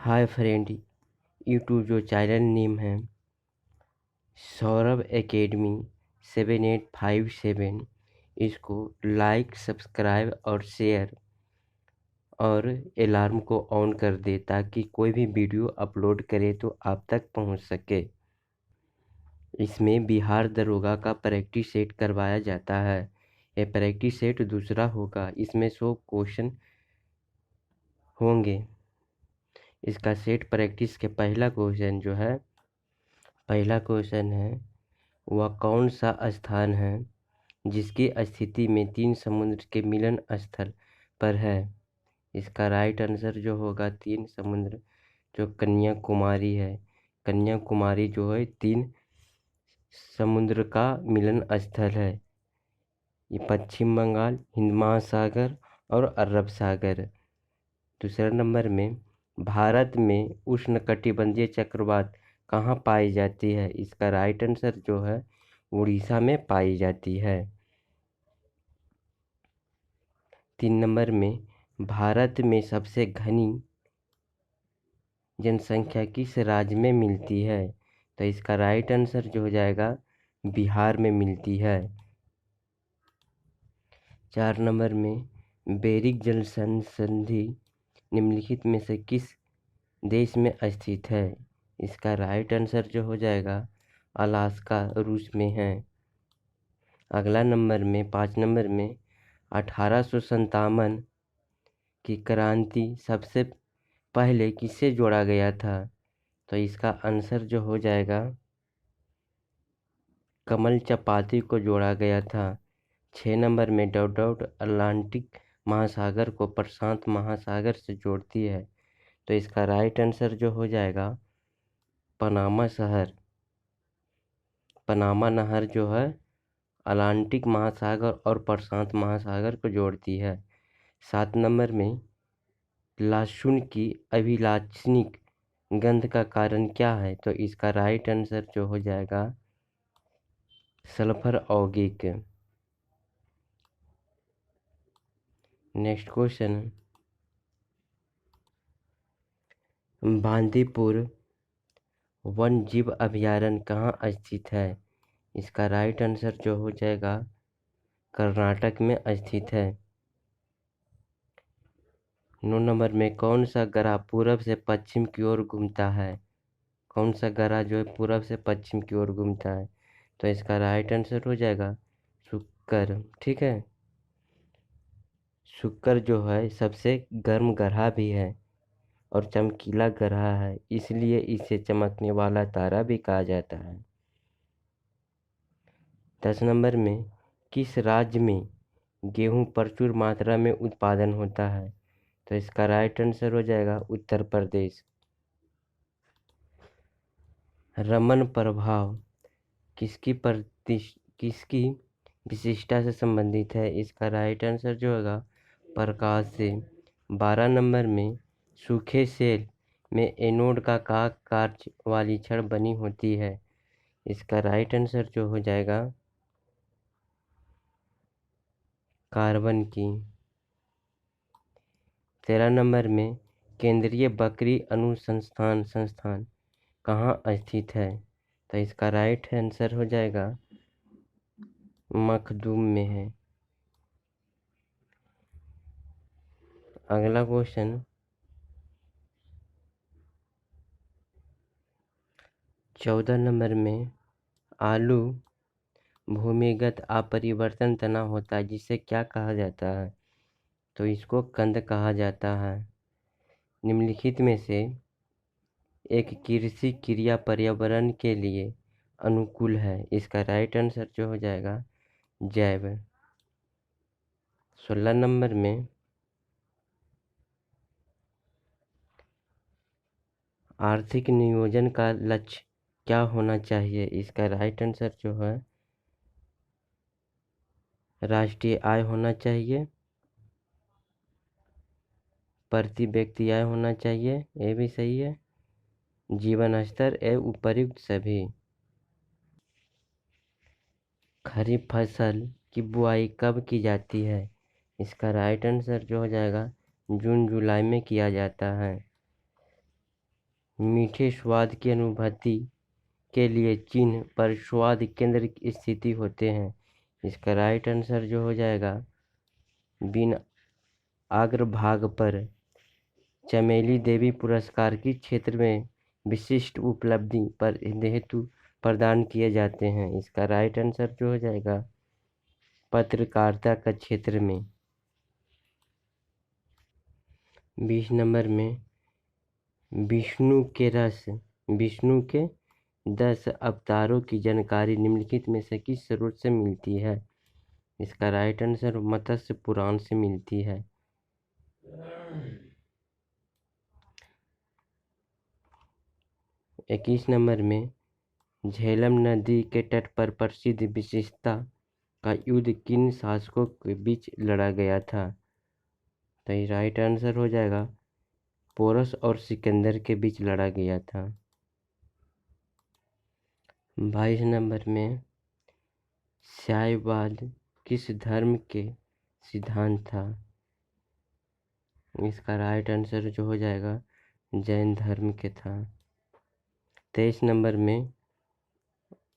Hi friend, YouTube जो channel name है Saurabh academy 7857, इसको लाइक सब्सक्राइब और शेयर और अलार्म को ऑन कर दे ताकि कोई भी वीडियो अपलोड करे तो आप तक पहुंच सके। इसमें बिहार दरोगा का प्रैक्टिस सेट करवाया जाता है। ये प्रैक्टिस सेट दूसरा होगा। इसमें 100 क्वेश्चन होंगे। इसका सेट प्रैक्टिस के पहला क्वेश्चन है वह कौन सा स्थान है जिसकी स्थिति में 3 समुद्र के मिलन स्थल पर है। इसका राइट आंसर जो होगा 3 समुद्र जो कन्याकुमारी है। कन्याकुमारी जो है 3 समुद्र का मिलन स्थल है। ये पश्चिम बंगाल, हिंद महासागर और अरब सागर। दूसरे नंबर में भारत में उष्णकटिबंधीय चक्रवात कहाँ पाई जाती है। इसका राइट आंसर जो है उड़ीसा में पाई जाती है। 3 नंबर में भारत में सबसे घनी जनसंख्या किस राज्य में मिलती है। तो इसका राइट आंसर जो हो जाएगा बिहार में मिलती है। 4 नंबर में बेरिक जल संधि निम्नलिखित में से किस देश में स्थित है। इसका राइट आंसर जो हो जाएगा अलास्का रूस में है। अगला नंबर में 5 नंबर में 1857 की क्रांति सबसे पहले किससे जोड़ा गया था। तो इसका आंसर जो हो जाएगा कमल चपाती को जोड़ा गया था। 6 नंबर में डॉट अटलांटिक महासागर को प्रशांत महासागर से जोड़ती है। तो इसका राइट आंसर जो हो जाएगा पनामा शहर। पनामा नहर जो है अटलांटिक महासागर और प्रशांत महासागर को जोड़ती है। 7 नंबर में लहसुन की अभिलाषणिक गंध का कारण क्या है। तो इसका राइट आंसर जो हो जाएगा सल्फर यौगिक। नेक्स्ट क्वेश्चन, बांदीपुर वन जीव अभयारण्य कहाँ स्थित है। इसका राइट आंसर जो हो जाएगा कर्नाटक में स्थित है। 9 नंबर में कौन सा ग्रह पूरब से पश्चिम की ओर घूमता है। कौन सा ग्रह जो है पूरब से पश्चिम की ओर घूमता है। तो इसका राइट आंसर हो जाएगा शुक्र। ठीक है, शुक्र जो है सबसे गर्म ग्रह भी है और चमकीला ग्रह है, इसलिए इसे चमकने वाला तारा भी कहा जाता है। 10 नंबर में किस राज्य में गेहूं प्रचुर मात्रा में उत्पादन होता है। तो इसका राइट आंसर हो जाएगा उत्तर प्रदेश। रमन प्रभाव किसकी विशिष्टता से संबंधित है। इसका राइट आंसर जो होगा प्रकाश से। 12 नंबर में सूखे सेल में एनोड का कार्य वाली छड़ बनी होती है। इसका राइट आंसर जो हो जाएगा कार्बन की। 13 नंबर में केंद्रीय बकरी अनुसंधान संस्थान कहाँ स्थित है। तो इसका राइट आंसर हो जाएगा मखदूम में है। अगला क्वेश्चन, 14 नंबर में आलू भूमिगत अपरिवर्तन तना होता है जिसे क्या कहा जाता है। तो इसको कंद कहा जाता है। निम्नलिखित में से एक कृषि क्रिया पर्यावरण के लिए अनुकूल है। इसका राइट आंसर जो हो जाएगा जैव। 16 नंबर में आर्थिक नियोजन का लक्ष्य क्या होना चाहिए। इसका राइट आंसर जो है राष्ट्रीय आय होना चाहिए, प्रति व्यक्ति आय होना चाहिए, ये भी सही है, जीवन स्तर एवं उपयुक्त सभी। खरीफ फसल की बुआई कब की जाती है। इसका राइट आंसर जो हो जाएगा जून जुलाई में किया जाता है। मीठे स्वाद की अनुभूति के लिए चिन्ह पर स्वाद केंद्र की स्थिति होते हैं। इसका राइट आंसर जो हो जाएगा बिन अग्रभाग पर। चमेली देवी पुरस्कार किस क्षेत्र में विशिष्ट उपलब्धि पर हेतु प्रदान किए जाते हैं? इसका राइट आंसर जो हो जाएगा पत्रकारिता का क्षेत्र में। 20 नंबर में विष्णु के 10 अवतारों की जानकारी निम्नलिखित में से किस स्रोत से मिलती है? इसका राइट आंसर मत्स्य पुराण से मिलती है। 21 नंबर में झेलम नदी के तट पर प्रसिद्ध विशेषता का युद्ध किन शासकों के बीच लड़ा गया था? तो ये राइट आंसर हो जाएगा पोरस और सिकंदर के बीच लड़ा गया था। 22 नंबर में साम्यवाद किस धर्म के सिद्धांत था? इसका राइट आंसर जो हो जाएगा जैन धर्म के था। 23 नंबर में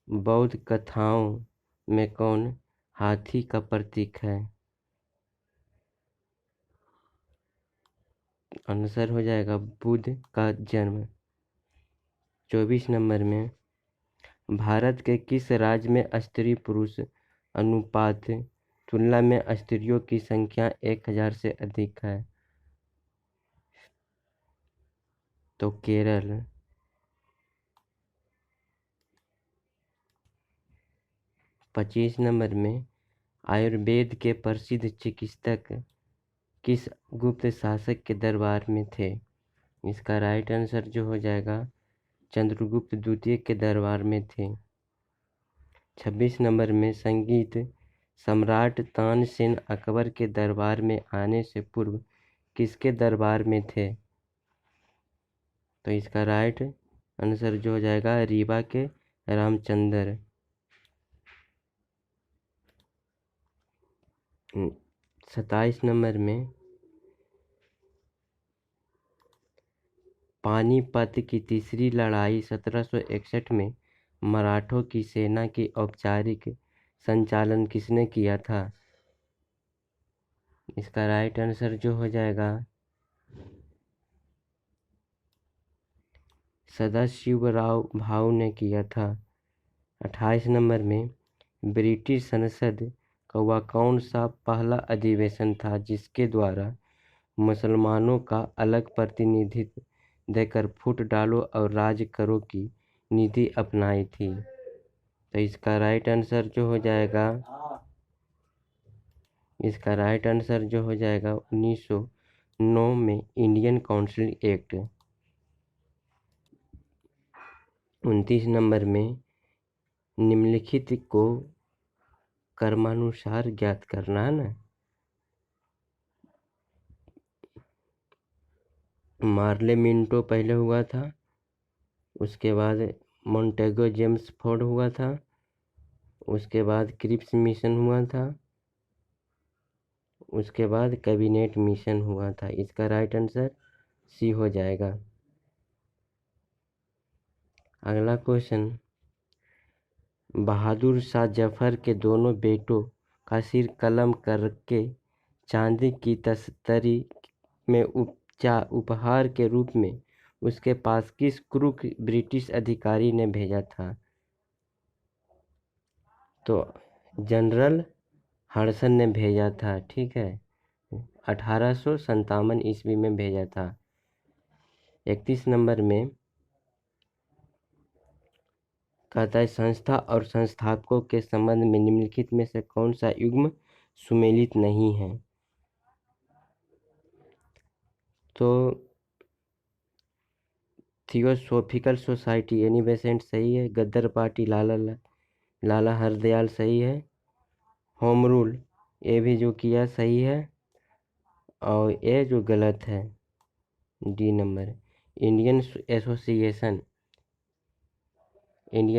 बौद्ध कथाओं में कौन हाथी का प्रतीक है? आंसर हो जाएगा बुद्ध का जन्म। 24 नंबर में भारत के किस राज्य में स्त्री पुरुष अनुपात तुलना में स्त्रियों की संख्या 1000 से अधिक है? तो केरल। 25 नंबर में आयुर्वेद के प्रसिद्ध चिकित्सक किस गुप्त शासक के दरबार में थे? इसका राइट आंसर जो हो जाएगा चंद्रगुप्त द्वितीय के दरबार में थे। 26 नंबर में संगीत सम्राट तानसेन अकबर के दरबार में आने से पूर्व किसके दरबार में थे? तो इसका राइट आंसर जो हो जाएगा रीवा के रामचंद्र। 27 नंबर में पानीपत की तीसरी लड़ाई 1761 में मराठों की सेना की औपचारिक संचालन किसने किया था? इसका राइट आंसर जो हो जाएगा सदाशिवराव भाऊ ने किया था। 28 नंबर में ब्रिटिश संसद का वह कौन सा पहला अधिवेशन था जिसके द्वारा मुसलमानों का अलग प्रतिनिधित्व देकर फूट डालो और राज करो की नीति अपनाई थी? तो इसका राइट आंसर जो हो जाएगा 1909 में इंडियन काउंसिल एक्ट। 29 नंबर में निम्नलिखित को क्रमानुसार ज्ञात करना है ना। मार्ले मिंटो पहले हुआ था, उसके बाद मोंटेगो जेम्स फोर्ड हुआ था, उसके बाद क्रिप्स मिशन हुआ था, उसके बाद कैबिनेट मिशन हुआ था। इसका राइट आंसर सी हो जाएगा। अगला क्वेश्चन, बहादुर शाह जफर के दोनों बेटों का सिर कलम करके चांदी की तस्तरी में उपहार के रूप में उसके पास किस क्रूर ब्रिटिश अधिकारी ने भेजा था? तो जनरल हडसन ने भेजा था। ठीक है, 1857 ईस्वी में भेजा था। 31 नंबर में कहता है संस्था और संस्थापकों के संबंध में निम्नलिखित में से कौन सा युग्म सुमेलित नहीं है? तो थियोसॉफिकल सोसाइटी एनी बेसेंट सही है, गदर पार्टी लाला हरदयाल सही है, होम रूल ये भी जो किया सही है, और ये जो गलत है डी नंबर। इंडियन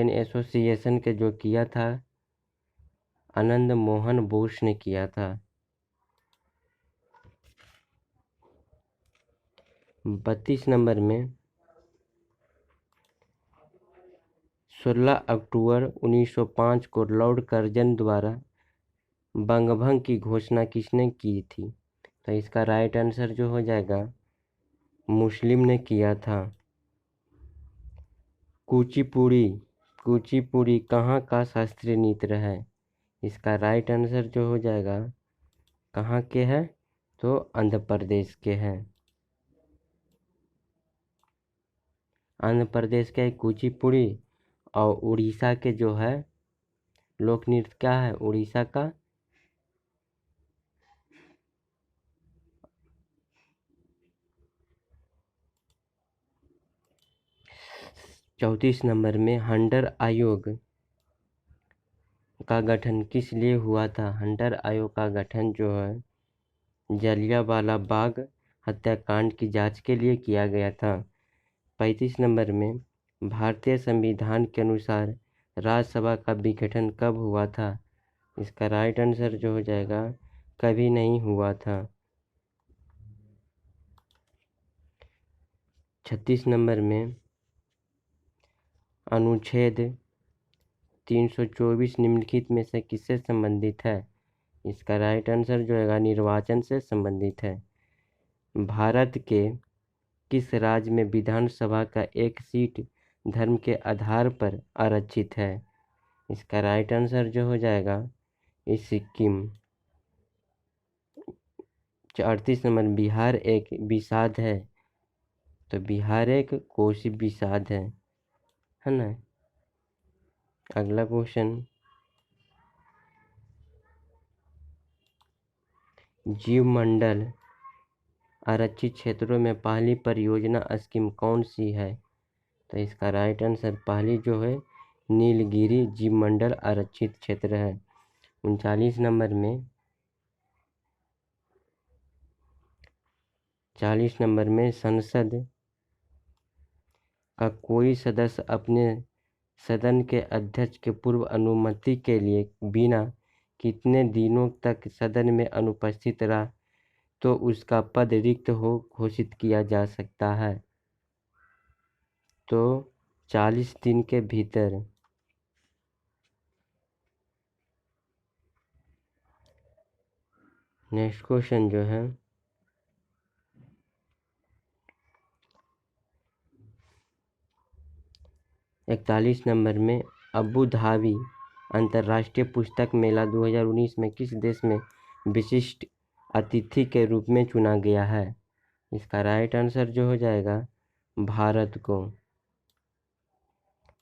एसोसिएशन के जो किया था आनंद मोहन बोस ने किया था। 32 नंबर में 16 अक्टूबर 1905 को लॉर्ड कर्जन द्वारा बंगभंग की घोषणा किसने की थी? तो इसका राइट आंसर जो हो जाएगा मुस्लिम ने किया था। कुचिपुड़ी कुचिपुड़ी कहाँ का शास्त्रीय नृत्य है? इसका राइट आंसर जो हो जाएगा कहाँ के है? तो आंध्र प्रदेश के हैं। आंध्र प्रदेश के कुचिपुड़ी और उड़ीसा के जो है लोक नृत्य क्या है उड़ीसा का? 34 नंबर में हंटर आयोग का गठन किस लिए हुआ था? हंटर आयोग का गठन जो है जलियांवाला बाग हत्याकांड की जांच के लिए किया गया था। 35 नंबर में भारतीय संविधान के अनुसार राज्यसभा का विघटन कब हुआ था? इसका राइट आंसर जो हो जाएगा कभी नहीं हुआ था। 36 नंबर में अनुच्छेद 324 निम्नलिखित में से किससे संबंधित है? इसका राइट आंसर जो है निर्वाचन से संबंधित है। भारत के किस राज्य में विधानसभा का एक सीट धर्म के आधार पर आरक्षित है? इसका राइट आंसर जो हो जाएगा सिक्किम। 38 नंबर बिहार एक विषाद है, तो बिहार एक कोशी विषाद है ना। अगला क्वेश्चन, जीवमंडल आरक्षित क्षेत्रों में पहली परियोजना स्कीम कौन सी है? तो इसका राइट आंसर पहली जो है नीलगिरी जीवमंडल आरक्षित क्षेत्र है। 39 नंबर में 40 नंबर में संसद का कोई सदस्य अपने सदन के अध्यक्ष के पूर्व अनुमति के लिए बिना कितने दिनों तक सदन में अनुपस्थित रहा तो उसका पद रिक्त हो घोषित किया जा सकता है? तो 40 दिन के भीतर। नेक्स्ट क्वेश्चन जो है 41 नंबर में अबू धाबी अंतर्राष्ट्रीय पुस्तक मेला 2019 में किस देश में विशिष्ट अतिथि के रूप में चुना गया है? इसका राइट आंसर जो हो जाएगा भारत को।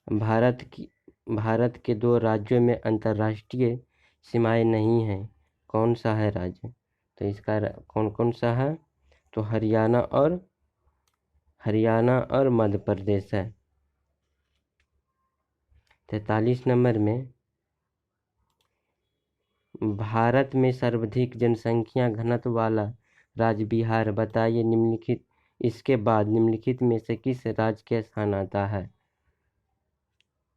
भारत के 2 राज्यों में अंतर्राष्ट्रीय सीमाएं नहीं हैं, कौन सा है राज्य? तो इसका कौन कौन सा है? तो हरियाणा और मध्य प्रदेश है। 43 नंबर में भारत में सर्वाधिक जनसंख्या घनत्व वाला राज्य बिहार बताइए निम्नलिखित इसके बाद निम्नलिखित में से किस राज्य के स्थान आता है?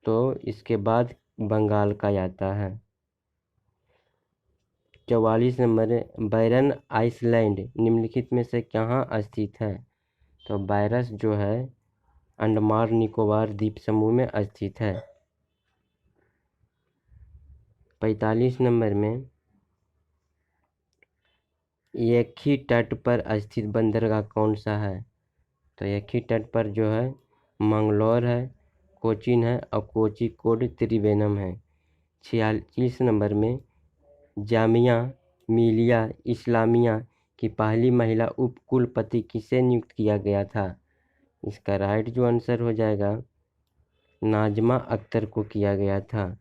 तो इसके बाद बंगाल का आता है। 44 नंबर बैरन आइसलैंड निम्नलिखित में से कहाँ स्थित है? तो बैरस जो है अंडमान निकोबार द्वीप समूह में स्थित है। 45 नंबर में एक ही तट पर स्थित बंदरगाह कौन सा है? तो एक ही तट पर जो है मंगलौर है, कोचीन है और कोझिकोड त्रिवेंद्रम है। 46 नंबर में जामिया मिलिया इस्लामिया की पहली महिला उप कुलपति किसे नियुक्त किया गया था? इसका राइट जो आंसर हो जाएगा नाजमा अख्तर को किया गया था।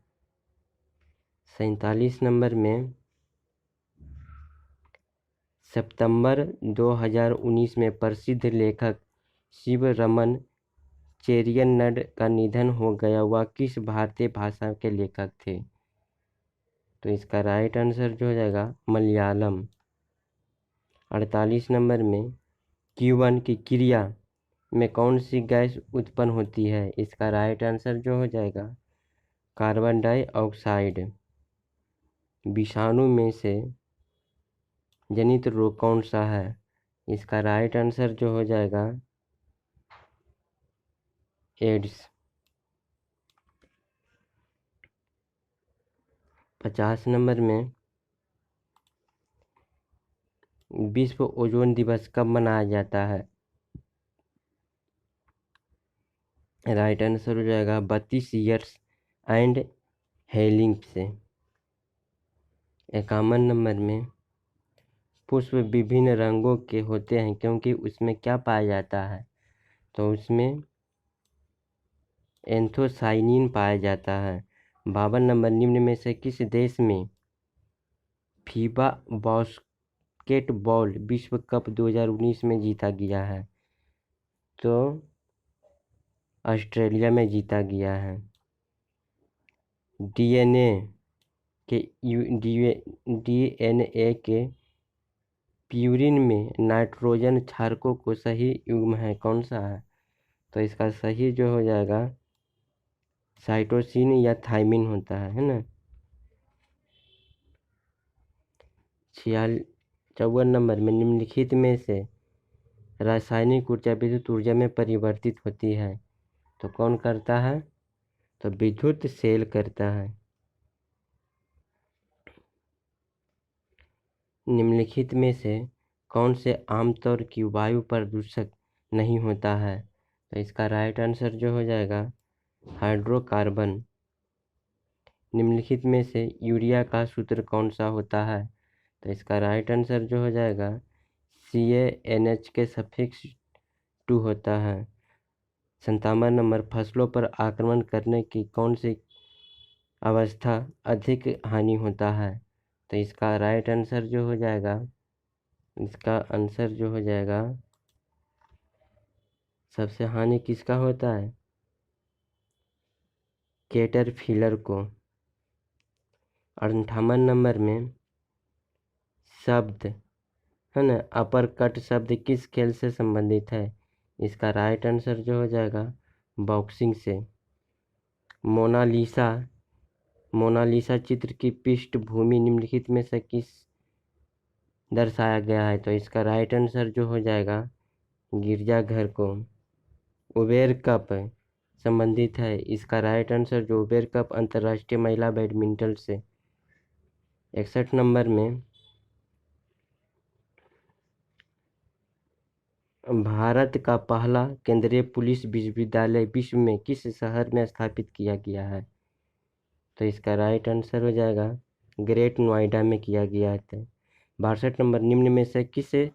47 नंबर में सितंबर 2019 में प्रसिद्ध लेखक शिव रमन चेरियन का निधन हो गया, वह किस भारतीय भाषा के लेखक थे? तो इसका राइट आंसर जो हो जाएगा मलयालम। 48 नंबर में Q1 की क्रिया में कौन सी गैस उत्पन्न होती है? इसका राइट आंसर जो हो जाएगा कार्बन डाइऑक्साइड। विषाणु में से जनित रोग कौन सा है? इसका राइट आंसर जो हो जाएगा एड्स। 50 नंबर में विश्व ओजोन दिवस कब मनाया जाता है? राइट आंसर हो जाएगा 32 ईयर्स एंड हेलिंग से। 51 नंबर में पुष्प विभिन्न रंगों के होते हैं क्योंकि उसमें क्या पाया जाता है? तो उसमें एंथोसाइनिन पाया जाता है। 52 नंबर निम्न में से किस देश में फीबा बास्केटबॉल विश्व कप 2019 में जीता गया है? तो ऑस्ट्रेलिया में जीता गया है। डीएनए के प्यूरिन में नाइट्रोजन क्षारकों को सही युग्म है कौन सा है? तो इसका सही जो हो जाएगा साइटोसिन या थाइमिन होता है ना। 54 नंबर में निम्नलिखित में से रासायनिक ऊर्जा विद्युत ऊर्जा में परिवर्तित होती है तो कौन करता है? तो विद्युत सेल करता है। निम्नलिखित में से कौन से आमतौर की वायु प्रदूषक नहीं होता है? तो इसका राइट आंसर जो हो जाएगा हाइड्रोकार्बन। निम्नलिखित में से यूरिया का सूत्र कौन सा होता है? तो इसका राइट आंसर जो हो जाएगा CaNH के सफिक्स 2 होता है। 57 नंबर फसलों पर आक्रमण करने की कौन सी अवस्था अधिक हानि होता है? तो इसका राइट आंसर जो हो जाएगा सबसे हानि किसका होता है? कैटरपिलर को। 58 नंबर में शब्द है ना अपर कट शब्द किस खेल से संबंधित है? इसका राइट आंसर जो हो जाएगा बॉक्सिंग से। मोनालिसा चित्र की पृष्ठभूमि निम्नलिखित में से किस दर्शाया गया है? तो इसका राइट आंसर जो हो जाएगा गिरजाघर को। उबेर कप संबंधित है। इसका राइट आंसर जो उबेर कप अंतर्राष्ट्रीय महिला बैडमिंटन से। 61 नंबर में भारत का पहला केंद्रीय पुलिस विश्वविद्यालय विश्व में किस शहर में स्थापित किया गया है? तो इसका राइट आंसर हो जाएगा ग्रेट नोएडा में किया गया है। 62 नंबर निम्न में से किसे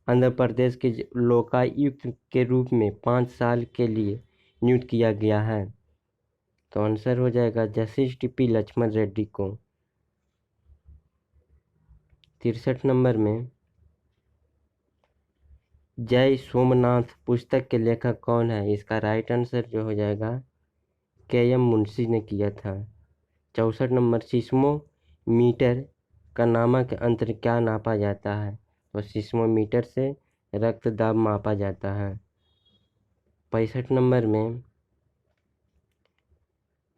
आंध्र प्रदेश के लोकायुक्त के रूप में 5 साल के लिए नियुक्त किया गया है? तो आंसर हो जाएगा जस्टिस टी लक्ष्मण रेड्डी को। 63 नंबर में जय सोमनाथ पुस्तक के लेखक कौन है? इसका राइट आंसर जो हो जाएगा KM मुंशी ने किया था। 64 नंबर सिस्मोमीटर का नामक अंतर क्या नापा जाता है? तो सिस्मोमीटर से रक्त दाब मापा जाता है। 65 नंबर में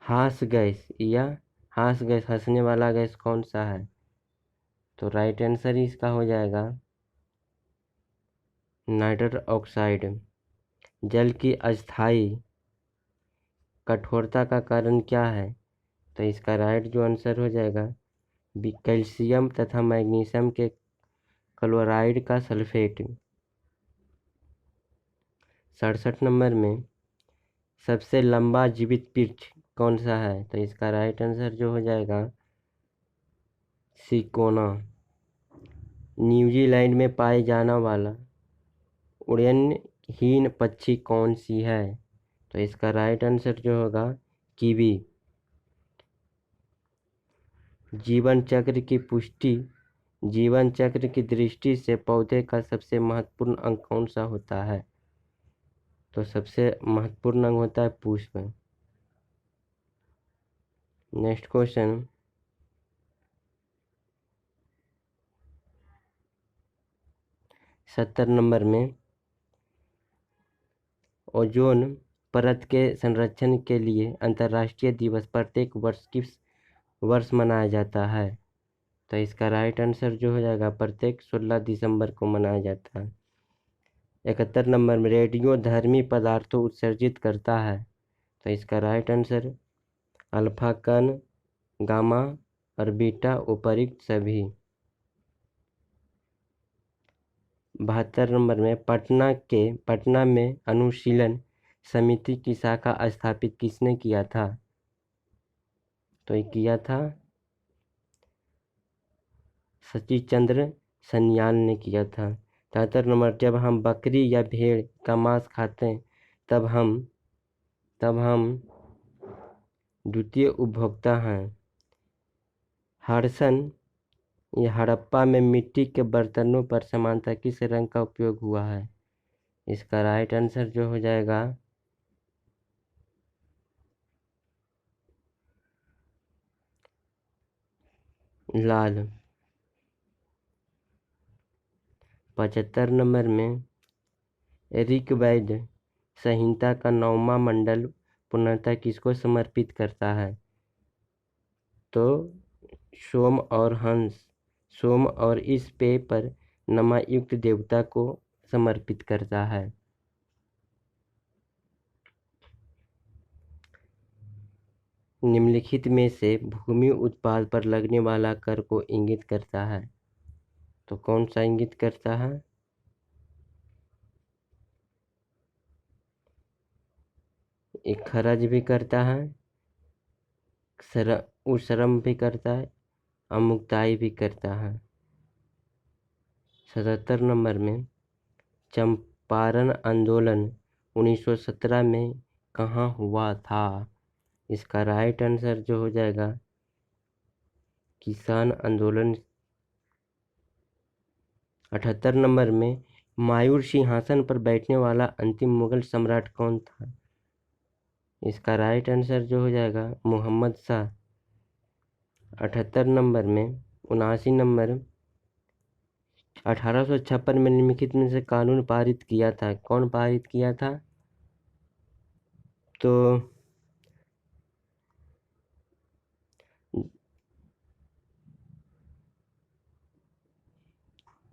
हास गैस हंसने वाला गैस कौन सा है? तो राइट आंसर इसका हो जाएगा नाइट्रस ऑक्साइड। जल की अस्थायी कठोरता का कारण क्या है? तो इसका राइट जो आंसर हो जाएगा कैल्शियम तथा मैग्नीशियम के क्लोराइड का सल्फेट। 67 नंबर में सबसे लंबा जीवित वृक्ष कौन सा है? तो इसका राइट आंसर जो हो जाएगा सिकोना। न्यूजीलैंड में पाए जाने वाला उड़नहीन पक्षी कौन सी है? तो इसका राइट आंसर जो होगा कीवी। जीवन चक्र की दृष्टि से पौधे का सबसे महत्वपूर्ण अंग कौन सा होता है? तो सबसे महत्वपूर्ण अंग होता है पुष्प। नेक्स्ट क्वेश्चन 70 नंबर में ओजोन परत के संरक्षण के लिए अंतर्राष्ट्रीय दिवस प्रत्येक वर्ष किस वर्ष मनाया जाता है? तो इसका राइट आंसर जो हो जाएगा प्रत्येक 16 दिसंबर को मनाया जाता है। 71 नंबर में रेडियो धर्मी पदार्थों उत्सर्जित करता है? तो इसका राइट आंसर अल्फा कण, गामा और बीटा उपर्युक्त सभी। 72 नंबर में पटना में अनुशीलन समिति की शाखा स्थापित किसने किया था? तो ये किया था सचिव चंद्र सन्याल ने किया था। 73 नंबर, जब हम बकरी या भेड़ का मांस खाते हैं तब हम द्वितीय उपभोक्ता हैं। हड़प्पा में मिट्टी के बर्तनों पर सामान्यतः किस रंग का उपयोग हुआ है? इसका राइट आंसर जो हो जाएगा लाल। 75 नंबर में ऋग्वेद संहिता का 9वां मंडल पूर्णतः किसको समर्पित करता है? तो सोम और इस पेय पर नमःयुक्त देवता को समर्पित करता है। निम्नलिखित में से भूमि उत्पाद पर लगने वाला कर को इंगित करता है? तो कौन सा इंगित करता है? एक खर्च भी करता है, श्रम भी करता है, अमुक्ताई भी करता है। 77 नंबर में चंपारण आंदोलन 1917 में कहाँ हुआ था? इसका राइट आंसर जो हो जाएगा किसान आंदोलन। 78 नंबर में मायूर सिंहासन पर बैठने वाला अंतिम मुगल सम्राट कौन था? इसका राइट आंसर जो हो जाएगा मोहम्मद शाह। 78 नंबर में 79 नंबर, 1856 में निम्नलिखित में से कानून पारित किया था? कौन पारित किया था? तो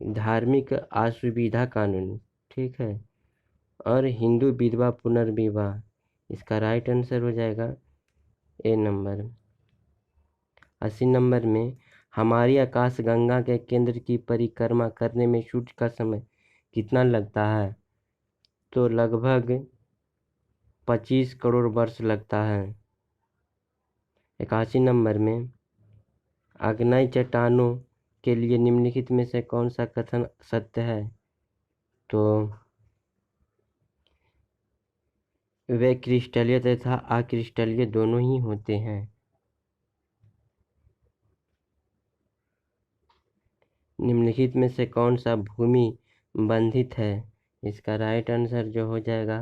धार्मिक असुविधा कानून, ठीक है, और हिंदू विधवा पुनर्विवाह। इसका राइट आंसर हो जाएगा ए नंबर। 80 नंबर में हमारी आकाशगंगा के केंद्र की परिक्रमा करने में सूर्य का समय कितना लगता है? तो लगभग 25 करोड़ वर्ष लगता है। 81 नंबर में आग्नेय चट्टानों के लिए निम्नलिखित में से कौन सा कथन सत्य है? तो वे क्रिस्टलीय तथा अक्रिस्टलीय दोनों ही होते हैं। निम्नलिखित में से कौन सा भूमि बंधित है? इसका राइट आंसर जो हो जाएगा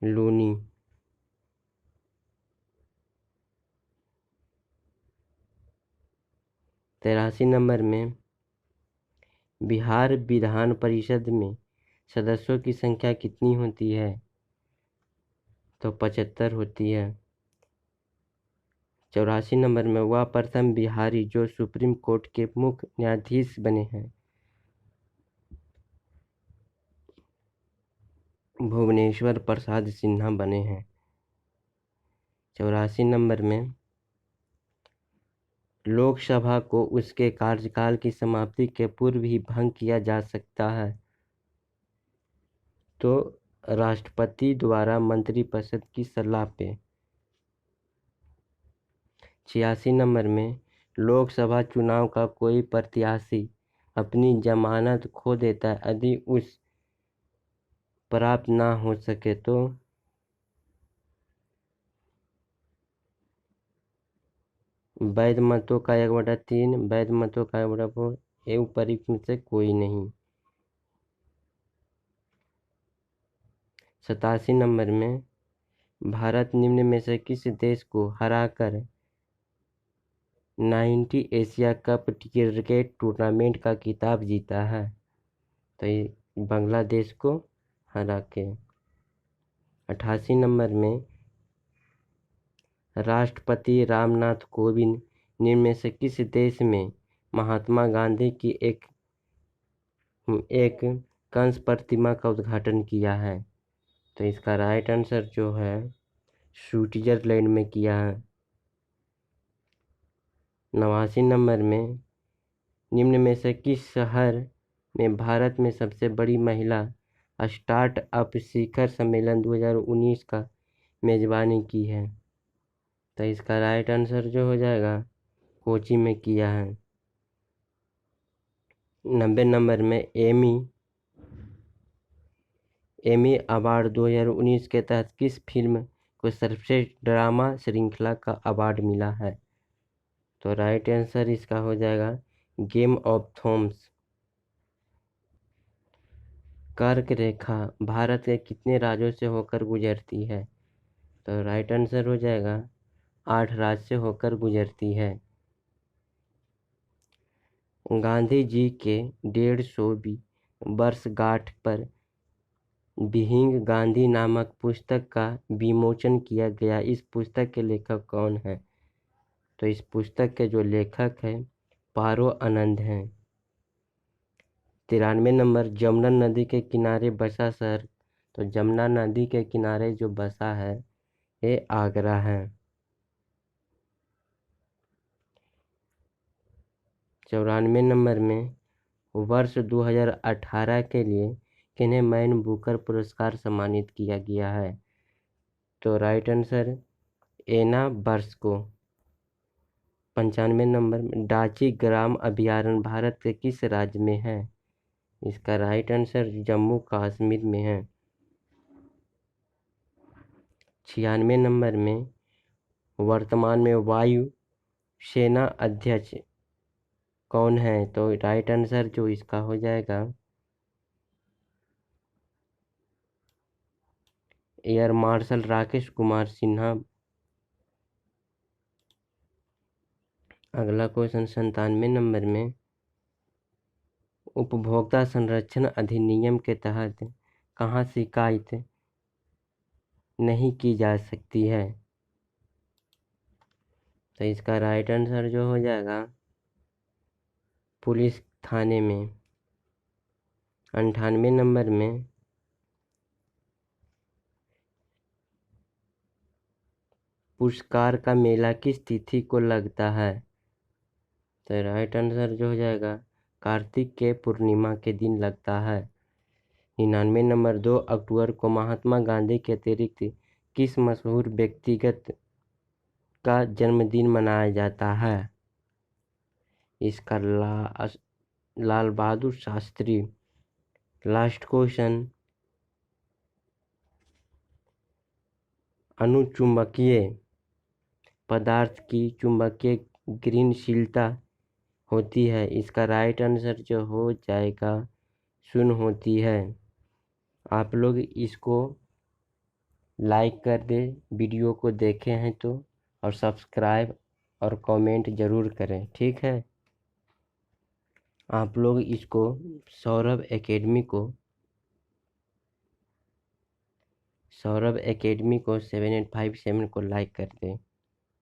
लूनी। 83 नंबर में बिहार विधान परिषद में सदस्यों की संख्या कितनी होती है? तो 75 होती है। 84 नंबर में वह प्रथम बिहारी जो सुप्रीम कोर्ट के मुख्य न्यायाधीश बने हैं? भुवनेश्वर प्रसाद सिन्हा बने हैं। 84 नंबर में लोकसभा को उसके कार्यकाल की समाप्ति के पूर्व ही भंग किया जा सकता है? तो राष्ट्रपति द्वारा मंत्रिपरिषद की सलाह पे। 86 नंबर में लोकसभा चुनाव का कोई प्रत्याशी अपनी जमानत खो देता है यदि उस प्राप्त ना हो सके तो? वैध मतों का 1/3, वैध मतों का 1/4, ये उपयुक्त में से कोई नहीं। 87 नंबर में भारत निम्न में से किस देश को हराकर 90 एशिया कप क्रिकेट टूर्नामेंट का खिताब जीता है? तो ये बांग्लादेश को हरा के। 88 नंबर में राष्ट्रपति रामनाथ कोविंद निम्न में से किस देश में महात्मा गांधी की एक कंस प्रतिमा का उद्घाटन किया है? तो इसका राइट आंसर जो है स्विट्जरलैंड में किया है। 89 नंबर में निम्न में से किस शहर में भारत में सबसे बड़ी महिला स्टार्टअप शिखर सम्मेलन 2019 का मेजबानी की है? तो इसका राइट आंसर जो हो जाएगा कोची में किया है। 90 नंबर में एमी अवार्ड 2019 के तहत किस फिल्म को सर्वश्रेष्ठ ड्रामा श्रृंखला का अवार्ड मिला है? तो राइट आंसर इसका हो जाएगा गेम ऑफ थ्रोन्स। कर्क रेखा भारत के कितने राज्यों से होकर गुजरती है? तो राइट आंसर हो जाएगा 8 राज्य से होकर गुजरती है। गांधी जी के 150वीं वर्षगांठ पर विहिंग गांधी नामक पुस्तक का विमोचन किया गया। इस पुस्तक के लेखक कौन है? तो इस पुस्तक के जो लेखक हैं पारो आनंद हैं। 93 नंबर जमुना नदी के किनारे बसा शहर। तो जमुना नदी के किनारे जो बसा है ये आगरा है। 94 नंबर में वर्ष 2018 के लिए किन्हें मैन बुकर पुरस्कार सम्मानित किया गया है? तो राइट आंसर एना वर्ष को। 95 नंबर में डाची ग्राम अभयारण्य भारत के किस राज्य में है? इसका राइट आंसर जम्मू कश्मीर में है। 96 नंबर में वर्तमान में वायु सेना अध्यक्ष कौन है? तो राइट आंसर जो इसका हो जाएगा एयर मार्शल राकेश कुमार सिन्हा। अगला क्वेश्चन 97 नंबर में उपभोक्ता संरक्षण अधिनियम के तहत कहाँ शिकायत नहीं की जा सकती है? तो इसका राइट आंसर जो हो जाएगा पुलिस थाने में। 98 नंबर में पुरस्कार का मेला किस तिथि को लगता है? तो राइट आंसर जो हो जाएगा कार्तिक के पूर्णिमा के दिन लगता है। 99 नंबर 2 अक्टूबर को महात्मा गांधी के अतिरिक्त किस मशहूर व्यक्तिगत का जन्मदिन मनाया जाता है? इसका लाल बहादुर शास्त्री। लास्ट क्वेश्चन अनुचुंबकीय पदार्थ की चुंबकीय घृणशीलता होती है। इसका राइट आंसर जो हो जाएगा 0 होती है। आप लोग इसको लाइक कर दें वीडियो को देखे हैं तो, और सब्सक्राइब और कमेंट ज़रूर करें, ठीक है। आप लोग इसको सौरभ एकेडमी को 7857 को लाइक कर दें।